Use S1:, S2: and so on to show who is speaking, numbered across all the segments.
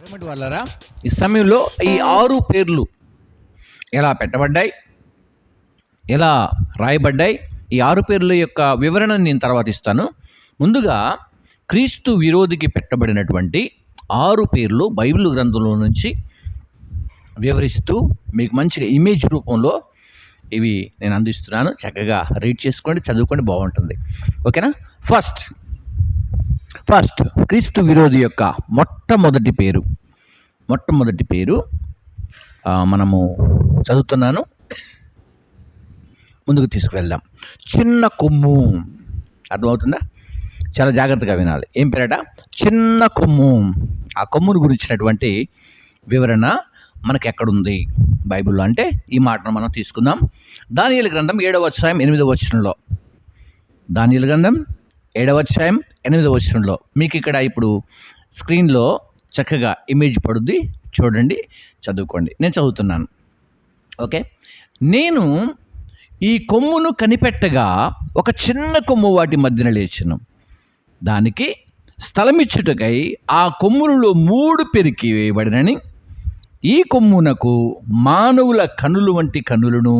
S1: ఏమిటి వాళ్ళరా, ఈ సమయంలో ఈ 6 పేర్లు ఎలా పెట్టబడ్డాయి, ఎలా రాయబడ్డాయి, ఈ 6 పేర్ల యొక్క వివరణ నేను తర్వాత ఇస్తాను. ముందుగా క్రీస్తు విరోధికి పెట్టబడినటువంటి 6 పేర్లు బైబిల్ గ్రంథంలో నుంచి వివరిస్తూ మీకు మంచిగా ఇమేజ్ రూపంలో ఇవి నేను అందిస్తున్నాను. చక్కగా రీడ్ చేసుకోండి, చదువుకోండి, బాగుంటుంది. ఓకేనా? ఫస్ట్ క్రీస్తు విరోధి యొక్క మొట్టమొదటి పేరు మనము చదువుతున్నాను. ముందుకు తీసుకువెళ్దాం. చిన్న కొమ్ము. అర్థమవుతుందా? చాలా జాగ్రత్తగా వినాలి. ఏం పేరట? చిన్న కొమ్ము. ఆ కొమ్మును గురించినటువంటి వివరణ మనకి ఎక్కడుంది బైబిల్లో అంటే ఈ మాటను మనం తీసుకుందాం. దానియేలు గ్రంథం 7వ అధ్యాయం 8వ వచనంలో. దానియేలు గ్రంథం 7వ అధ్యాయం 8వ వచనంలో మీకు ఇక్కడ ఇప్పుడు స్క్రీన్లో చక్కగా ఇమేజ్ పడుద్ది, చూడండి, చదువుకోండి. నేను చదువుతున్నాను. ఓకే. నేను ఈ కొమ్మును కనిపెట్టగా ఒక చిన్న కొమ్ము వాటి మధ్యన లేచెను. దానికి స్థలమిచ్చుటకై ఆ కొమ్ములలో 3 పెరికి వేయబడినని, ఈ కొమ్మునకు మానవుల కనులు వంటి కనులను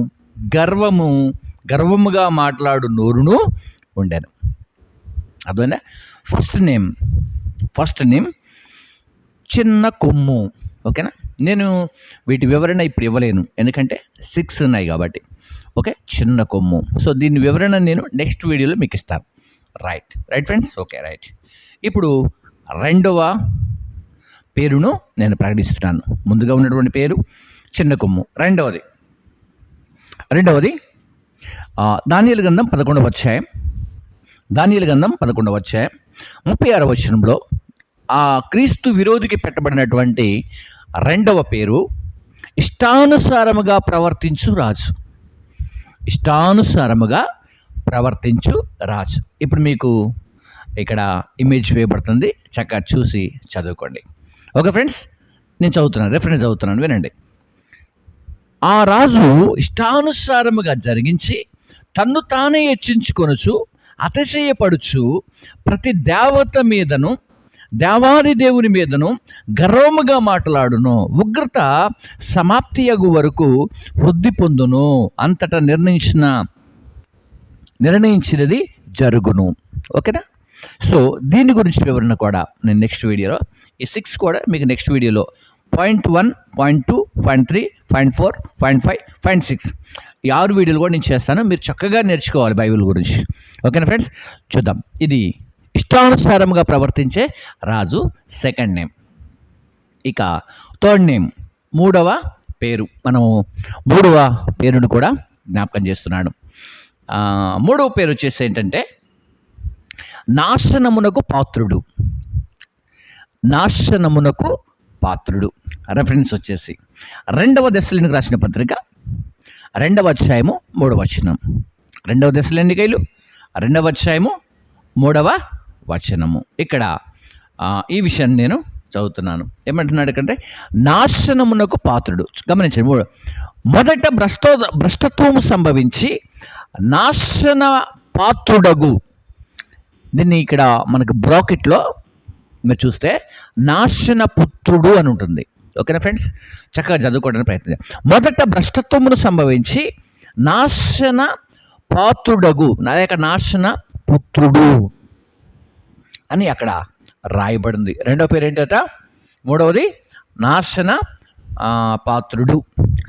S1: గర్వముగా మాట్లాడు నోరును ఉండెను. అర్థమైందా? ఫస్ట్ నేమ్ చిన్న కొమ్ము. ఓకేనా? నేను వీటి వివరణ ఇప్పుడు ఇవ్వలేను, ఎందుకంటే 6 ఉన్నాయి కాబట్టి. ఓకే, చిన్న కొమ్ము. సో దీని వివరణ నేను నెక్స్ట్ వీడియోలో మీకు ఇస్తాను. Right friends. Okay, right. ఇప్పుడు రెండవ పేరును నేను ప్రకటిస్తున్నాను. ముందుగా ఉన్నటువంటి పేరు చిన్న కొమ్ము. రెండవది దానియేలు గ్రంథం 11వ అధ్యాయం 36వ వచనంలో ఆ క్రీస్తు విరోధికి పెట్టబడినటువంటి రెండవ పేరు ఇష్టానుసారముగా ప్రవర్తించు రాజు. ఇప్పుడు మీకు ఇక్కడ ఇమేజ్ వేయబడుతుంది, చక్కగా చూసి చదువుకోండి. ఓకే ఫ్రెండ్స్, నేను రెఫరెన్స్ చదువుతున్నాను, వినండి. ఆ రాజు ఇష్టానుసారముగా జరిగించి తన్ను తానే హెచ్చించుకొనుచు అతిశయపడుచు ప్రతి దేవత మీదను దేవాది దేవుని మీదను గర్వముగా మాట్లాడును. ఉగ్రత సమాప్తియగు వరకు వృద్ధి పొందును. అంతటా నిర్ణయించినది జరుగును. ఓకేనా? సో దీని గురించి వివరణ కూడా నేను నెక్స్ట్ వీడియోలో, ఈ 6 కూడా మీకు నెక్స్ట్ వీడియోలో point 1, point 2, point 3, point 4, point 5, point 6 ఈ 6 వీడియోలు కూడా నేను చేస్తాను. మీరు చక్కగా నేర్చుకోవాలి బైబిల్ గురించి. ఓకేనా ఫ్రెండ్స్? చూద్దాం. ఇది ఇష్టానుసారంగా ప్రవర్తించే రాజు, సెకండ్ నేమ్. ఇక థర్డ్ నేమ్, మూడవ పేరు. మనము 3వ పేరును కూడా జ్ఞాపకం చేస్తున్నాను. 3వ పేరు వచ్చేసి ఏంటంటే నాశనమునకు పాత్రుడు. రెఫరెన్స్ వచ్చేసి 2వ దశలోనికి రాసిన పత్రిక 2వ అధ్యాయము 3వ వచనం. 2వ దశలోనికైలు 2వ అధ్యాయము 3వ వచనము. ఇక్కడ ఈ విషయాన్ని నేను చదువుతున్నాను. ఏమంటున్నాడు అంటే నాశనమునకు పాత్రుడు. గమనించండి. మొదట భ్రష్టత్వము సంభవించి నాశన పాత్రుడగు. దీన్ని ఇక్కడ మనకు బ్రాకెట్లో మీరు చూస్తే నాశన పుత్రుడు అని ఉంటుంది. ఓకేనా ఫ్రెండ్స్? చక్కగా చదువుకోవడానికి ప్రయత్నం. మొదట భ్రష్టత్వమును సంభవించి నాశన పాత్రుడగు, నాశన పుత్రుడు అని అక్కడ రాయబడింది. రెండవ పేరు ఏంటట? 3వది నాశన పాత్రుడు.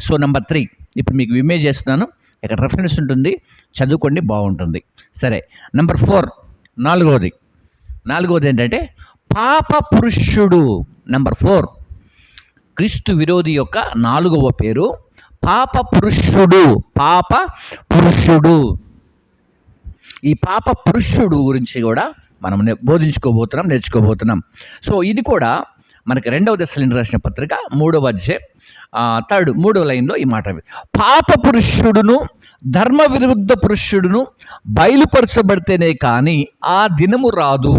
S1: సో నెంబర్ 3 ఇప్పుడు మీకు ఇమేజ్ చేస్తున్నాను, ఇక్కడ రెఫరెన్స్ ఉంటుంది, చదువుకోండి, బాగుంటుంది. సరే, నెంబర్ 4, నాలుగవది ఏంటంటే పాప పురుషుడు. నెంబర్ 4 క్రీస్తు విరోధి యొక్క 4వ పేరు పాప పురుషుడు. ఈ పాప పురుషుడు గురించి కూడా మనం నేర్చుకోబోతున్నాం. సో ఇది కూడా మనకి 2వ దశలోనికి రాసిన పత్రిక 3వ అధ్యాయం 3వ లైన్లో ఈ మాట. పాప పురుషుడును ధర్మ విరుద్ధ పురుషుడును బయలుపరచబడితేనే కానీ ఆ దినము రాదు.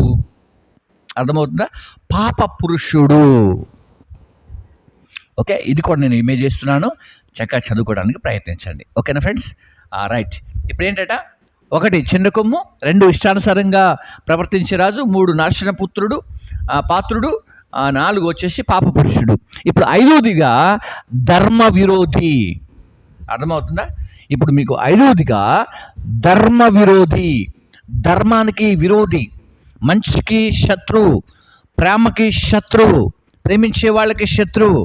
S1: అర్థమవుతుందా? పాప పురుషుడు. ఓకే, ఇది కూడా నేను ఇమేజ్ చేస్తున్నాను, చక్కగా చదువుకోవడానికి ప్రయత్నించండి. ఓకేనా ఫ్రెండ్స్? రైట్. ఇప్పుడు ఏంటట? 1 చిన్న కొమ్ము, 2 ఇష్టానుసారంగా ప్రవర్తించే రాజు, 3 నాశన పాత్రుడు, 4 వచ్చేసి పాప పురుషుడు. ఇప్పుడు 5వదిగా ధర్మ విరోధి. అర్థమవుతుందా? ఇప్పుడు మీకు 5వదిగా ధర్మ విరోధి, ధర్మానికి విరోధి, మంచికి శత్రువు, ప్రేమకి శత్రువు, ప్రేమించే వాళ్ళకి శత్రువు.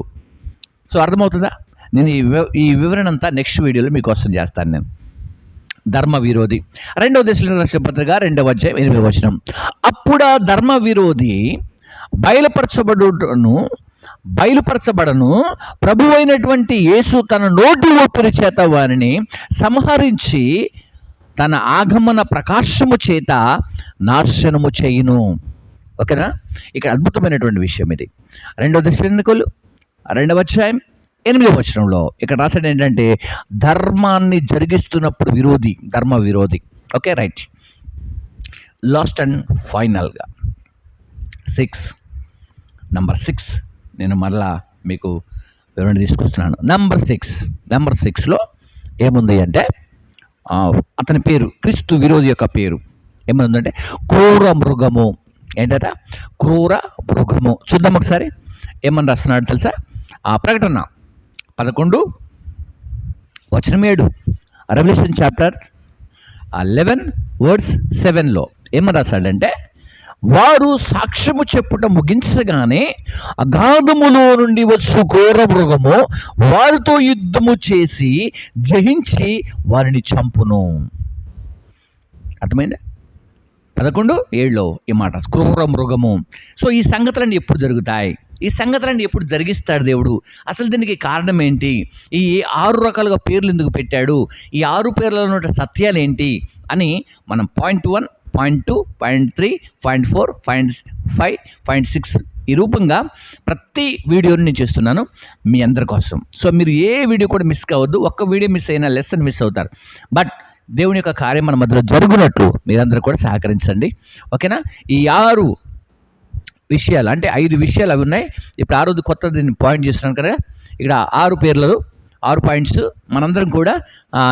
S1: సో అర్థమవుతుందా? నేను ఈ వివరణ అంతా నెక్స్ట్ వీడియోలో మీకోసం చేస్తాను. నేను ధర్మ విరోధి. 2వ దశలోని రాసిన పత్రిక 2వ అధ్యాయం 8వ వచనం. అప్పుడు ఆ ధర్మ విరోధి బయలుపరచబడను, ప్రభువైనటువంటి యేసు తన నోటి ఊపిరి చేత వారిని సంహరించి తన ఆగమన ప్రకాశము చేత నాశనము చేయును. ఓకేనా? ఇక్కడ అద్భుతమైనటువంటి విషయం ఇది. 2వ దశలోనికలు 2వ అధ్యాయం 8వ వచనంలో ఇక్కడ రాసాడు ఏంటంటే ధర్మాన్ని జరిగిస్తున్నప్పుడు విరోధి, ధర్మ విరోధి. Okay, right. లాస్ట్ అండ్ ఫైనల్గా నంబర్ 6 నేను మరలా మీకు వివరణ తీసుకొస్తున్నాను. నెంబర్ 6లో ఏముంది అంటే అతని పేరు, క్రీస్తు విరోధి యొక్క పేరు ఏముందంటే క్రూర మృగము. ఏంటట? క్రూర మృగము. చూద్దాం ఒకసారి ఏమని రాస్తున్నాడు తెలుసా? ప్రకటన 11 వచనం 7, రెవల్యూషన్ చాప్టర్ 11 వర్స్ 7లో ఏమని రాశాడంటే వారు సాక్ష్యము చెప్పుట ముగించగానే అగాధములో నుండి వచ్చు క్రూర మృగము వారితో యుద్ధము చేసి జయించి వారిని చంపును. అర్థమైందా? 11:7లో ఈ మాట క్రూర మృగము. సో ఈ సంగతులన్నీ ఎప్పుడు జరుగుతాయి? ఈ సంగతులన్నీ ఎప్పుడు జరిగిస్తాడు దేవుడు? అసలు దీనికి కారణం ఏంటి? ఈ 6 రకాలుగా పేర్లు ఎందుకు పెట్టాడు? ఈ 6 పేర్లలో ఉన్న సత్యాలు ఏంటి అని మనం point 1, point 2, point 3, point 4, point 5, point 6 ఈ రూపంగా ప్రతి వీడియోని నేను చేస్తున్నాను మీ అందరి కోసం. సో మీరు ఏ వీడియో కూడా మిస్ కావద్దు. ఒక్క వీడియో మిస్ అయినా లెసన్ మిస్ అవుతారు. బట్ దేవుని యొక్క కార్యం మన మధ్యలో జరుగునట్లు మీరందరూ కూడా సహకరించండి. ఓకేనా? ఈ 6 విషయాలు అంటే 5 విషయాలు అవి ఉన్నాయి. ఇప్పుడు 6ది కొత్తది పాయింట్ చేస్తున్నాను కదా. ఇక్కడ 6 పేర్లు, 6 పాయింట్స్ మనందరం కూడా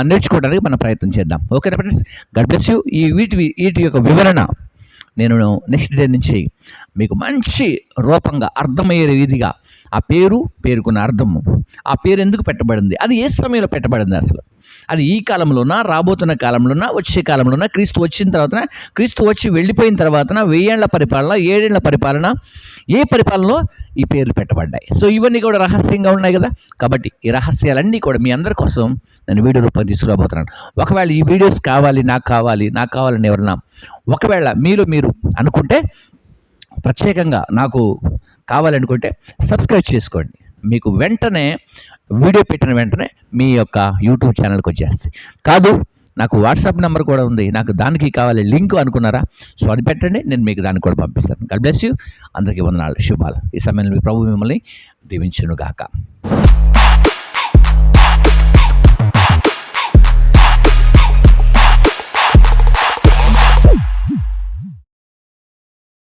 S1: నేర్చుకోవడానికి మనం ప్రయత్నం చేద్దాం. ఓకేనా ఫ్రెండ్స్? God bless you. వీటి యొక్క వివరణ నేను నెక్స్ట్ డే నుంచి మీకు మంచి రూపంగా అర్థమయ్యే విధిగా ఆ పేరుకున్న అర్థము, ఆ పేరు ఎందుకు పెట్టబడింది, అది ఏ సమయంలో పెట్టబడింది, అసలు అది ఈ కాలంలోనా, రాబోతున్న కాలంలోనా, వచ్చే కాలంలోనా, క్రీస్తు వచ్చిన తర్వాత, క్రీస్తు వచ్చి వెళ్ళిపోయిన తర్వాత, 1000 ఏళ్ల పరిపాలన, 7 ఏళ్ల పరిపాలన, ఏ పరిపాలనలో ఈ పేర్లు పెట్టబడ్డాయి. సో ఇవన్నీ కూడా రహస్యంగా ఉన్నాయి కదా. కాబట్టి ఈ రహస్యాలన్నీ కూడా మీ అందరి కోసం నేను వీడియో రూపంలో తీసుకురాబోతున్నాను. ఒకవేళ ఈ వీడియోస్ కావాలి, నాకు కావాలని ఎవరన్నా ఒకవేళ మీరు అనుకుంటే, ప్రత్యేకంగా నాకు కావాలనుకుంటే సబ్స్క్రైబ్ చేసుకోండి. మీకు వెంటనే వీడియో పెట్టిన వెంటనే మీ యొక్క యూట్యూబ్ ఛానల్కి వచ్చేస్తుంది. కాదు నాకు వాట్సాప్ నెంబర్ కూడా ఉంది, నాకు దానికి కావాలి లింక్ అనుకున్నారా? సో అది పెట్టండి, నేను మీకు దాన్ని కూడా పంపిస్తాను. God bless you. అందరికీ వందనాలు, శుభాలు. ఈ సమయంలో మీ ప్రభు మిమ్మల్ని దీవించును గాక.